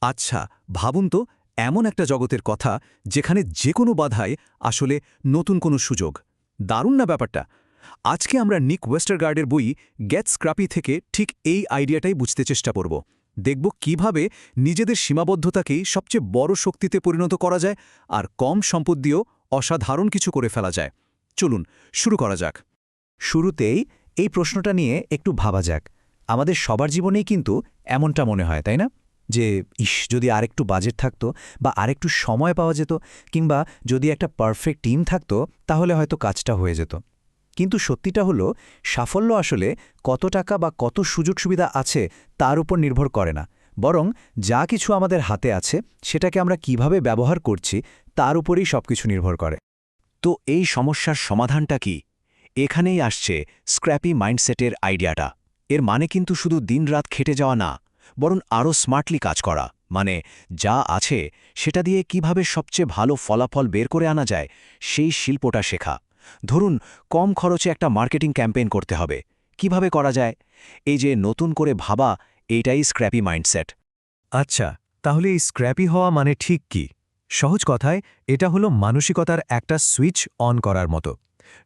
আচ্ছা, ভাবুন তো, এমন একটা জগতের কথা যেখানে যে কোনো বাধায় আসলে নতুন কোনো সুযোগ। দারুণ না ব্যাপারটা? আজকে আমরা নিক ওয়েস্টারগার্ডের বই গেট স্ক্র্যাপি থেকে ঠিক এই আইডিয়াটাই বুঝতে চেষ্টা করব। দেখব কিভাবে নিজেদের সীমাবদ্ধতাকেই সবচেয়ে বড় শক্তিতে পরিণত করা যায় আর কম সম্পদ দিয়েও অসাধারণ কিছু করে ফেলা যায়। চলুন শুরু করা যাক। শুরুতেই এই প্রশ্নটা নিয়ে একটু ভাবা যাক। আমাদের সবার জীবনেই কিন্তু এমনটা মনে হয়, তাই না? যে যদি আরেকটু বাজেট থাকতো বা আরেকটু সময় পাওয়া যেত, কিংবা যদি একটা পারফেক্ট টিম থাকতো, তাহলে হয়তো কাজটা হয়ে যেত। কিন্তু সত্যিটা হলো, সাফল্য আসলে কত টাকা বা কত সুযোগ সুবিধা আছে তার উপর নির্ভর করে না, বরং যা কিছু আমাদের হাতে আছে সেটাকে আমরা কিভাবে ব্যবহার করছি তার উপরেই সবকিছু নির্ভর করে। তো এই সমস্যার সমাধানটা কি? এখানেই আসছে স্ক্র্যাপি মাইন্ডসেটের আইডিয়াটা। এর মানে কিন্তু শুধু দিনরাত খেটে যাওয়া না, বরং আরও স্মার্টলি কাজ করা। মানে যা আছে সেটা দিয়ে কিভাবে সবচেয়ে ভালো ফলাফল বের করে আনা যায় সেই শিল্পটা শেখা। ধরুন, কম খরচে একটা মার্কেটিং ক্যাম্পেইন করতে হবে। কিভাবে করা যায়? এই যে নতুন করে ভাবা, এইটাই স্ক্র্যাপি মাইন্ডসেট। আচ্ছা, তাহলে এই স্ক্র্যাপি হওয়া মানে ঠিক কি? সহজ কথায়, এটা হলো মানসিকতার একটা সুইচ অন করার মতো।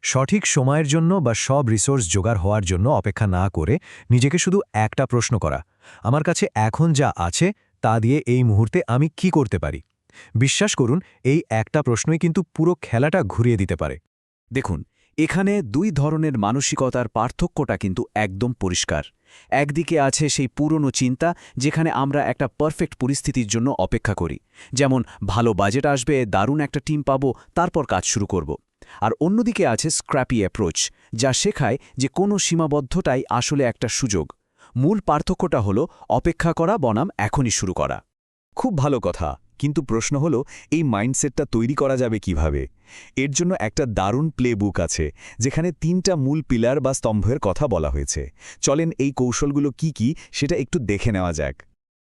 সঠিক সময়ের জন্য বা সব রিসোর্স জোগাড় হওয়ার জন্য অপেক্ষা না করে নিজেকে শুধু একটা প্রশ্ন করা, আমার কাছে এখন যা আছে তা দিয়ে এই মুহূর্তে আমি কি করতে পারি? বিশ্বাস করুন, এই একটা প্রশ্নই কিন্তু পুরো খেলাটা ঘুরিয়ে দিতে পারে। দেখুন, এখানে দুই ধরনের মানসিকতার পার্থক্যটা কিন্তু একদম পরিষ্কার। একদিকে আছে সেই পুরনো চিন্তা, যেখানে আমরা একটা পারফেক্ট পরিস্থিতির জন্য অপেক্ষা করি, যেমন ভালো বাজেট আসবে, দারুণ একটা টিম পাবো, তারপর কাজ শুরু করব। আর অন্যদিকে আছে স্ক্র্যাপি অ্যাপ্রোচ, যা শেখায় যে কোনো সীমাবদ্ধতাই আসলে একটা সুযোগ। মূল পার্থক্যটা হলো অপেক্ষা করা বনাম এখনই শুরু করা। খুব ভালো কথা, কিন্তু প্রশ্ন হলো এই মাইন্ডসেটটা তৈরি করা যাবে কিভাবে? এর জন্য একটা দারুণ প্লে বুক আছে, যেখানে ৩টা মূল পিলার বা স্তম্ভের কথা বলা হয়েছে। চলেন এই কৌশলগুলো কি কি সেটা একটু দেখে নেওয়া যাক।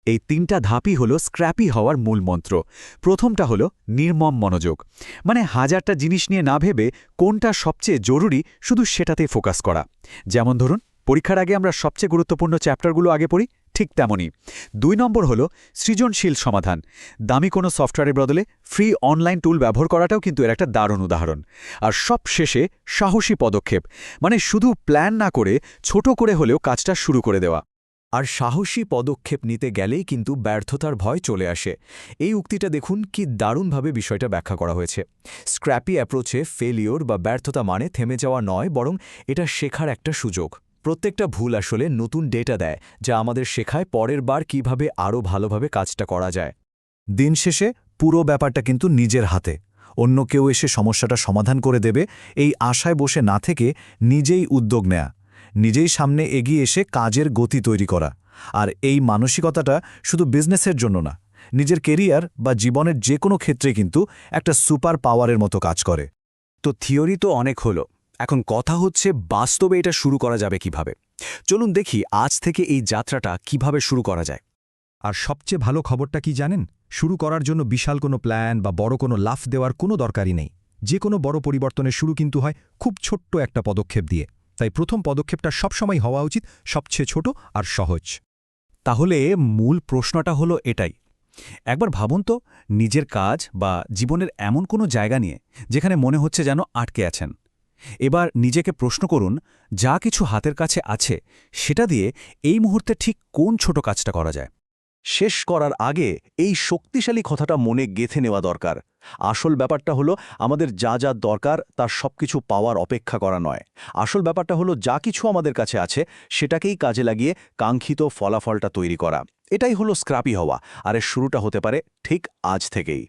এই ৩টা ধাপই হলো স্ক্র্যাপি হওয়ার মূল মন্ত্র। প্রথমটা হলো নির্মম মনোযোগ, মানে হাজারটা জিনিস নিয়ে না ভেবে কোনটা সবচেয়ে জরুরি শুধু সেটাতেই ফোকাস করা। যেমন ধরুন, পরীক্ষার আগে আমরা সবচেয়ে গুরুত্বপূর্ণ চ্যাপ্টারগুলো আগে পড়ি, ঠিক তেমনই। ২ নম্বর হলো সৃজনশীল সমাধান। দামি কোনো সফটওয়্যারের বদলে ফ্রি অনলাইন টুল ব্যবহার করাটাও কিন্তু এর একটা দারুণ উদাহরণ। আর সব শেষে সাহসী পদক্ষেপ, মানে শুধু প্ল্যান না করে ছোট করে হলেও কাজটা শুরু করে দেওয়া। আর সাহসী পদক্ষেপ নিতে গেলেই কিন্তু ব্যর্থতার ভয় চলে আসে। এই উক্তিটা দেখুন কি দারুণভাবে বিষয়টা ব্যাখ্যা করা হয়েছে। স্ক্র্যাপি অ্যাপ্রোচে ফেলিওর বা ব্যর্থতা মানে থেমে যাওয়া নয়, বরং এটা শেখার একটা সুযোগ। প্রত্যেকটা ভুল আসলে নতুন ডেটা দেয়, যা আমাদের শেখায় পরের বার কিভাবে আরও ভালোভাবে কাজটা করা যায়। দিন শেষে পুরো ব্যাপারটা কিন্তু নিজের হাতে। অন্য কেউ এসে সমস্যাটা সমাধান করে দেবে এই আশায় বসে না থেকে নিজেই উদ্যোগ নেয়া, নিজেই সামনে এগিয়ে এসে কাজের গতি তৈরি করা। আর এই মানসিকতাটা শুধু বিজনেসের জন্য না, নিজের কেরিয়ার বা জীবনের যে কোনো ক্ষেত্রে কিন্তু একটা সুপার পাওয়ারের মতো কাজ করে। তো থিওরি তো অনেক হলো, এখন কথা হচ্ছে বাস্তবে এটা শুরু করা যাবে কিভাবে। চলুন দেখি আজ থেকে এই যাত্রাটা কিভাবে শুরু করা যায়। আর সবচেয়ে ভালো খবরটা কি জানেন? শুরু করার জন্য বিশাল কোনো প্ল্যান বা বড় কোনো লাফ দেওয়ার কোনো দরকারই নেই। যে কোনো বড় পরিবর্তনের শুরু কিন্তু হয় খুব ছোট্ট একটা পদক্ষেপ দিয়ে। তাই প্রথম পদক্ষেপটা সবসময় হওয়া উচিত সবচেয়ে ছোট আর সহজ। তাহলে মূল প্রশ্নটা হলো এটাই। একবার ভাবুন তো, নিজের কাজ বা জীবনের এমন কোনো জায়গা নিয়ে যেখানে মনে হচ্ছে যেন আটকে আছেন। এবার নিজেকে প্রশ্ন করুন, যা কিছু হাতের কাছে আছে সেটা দিয়ে এই মুহূর্তে ঠিক কোন ছোট কাজটা করা যায়। শেষ করার আগে এই শক্তিশালী কথাটা মনে গেঁথে নেওয়া দরকার। আসল ব্যাপারটা হলো আমাদের যা যা দরকার তার সবকিছু পাওয়ার অপেক্ষা করা নয়। আসল ব্যাপারটা হলো যা কিছু আমাদের কাছে আছে সেটাকেই কাজে লাগিয়ে কাঙ্ক্ষিত ফলাফলটা তৈরি করা। এটাই হলো স্ক্র্যাপি হওয়া, আর এর শুরুটা হতে পারে ঠিক আজ থেকেই।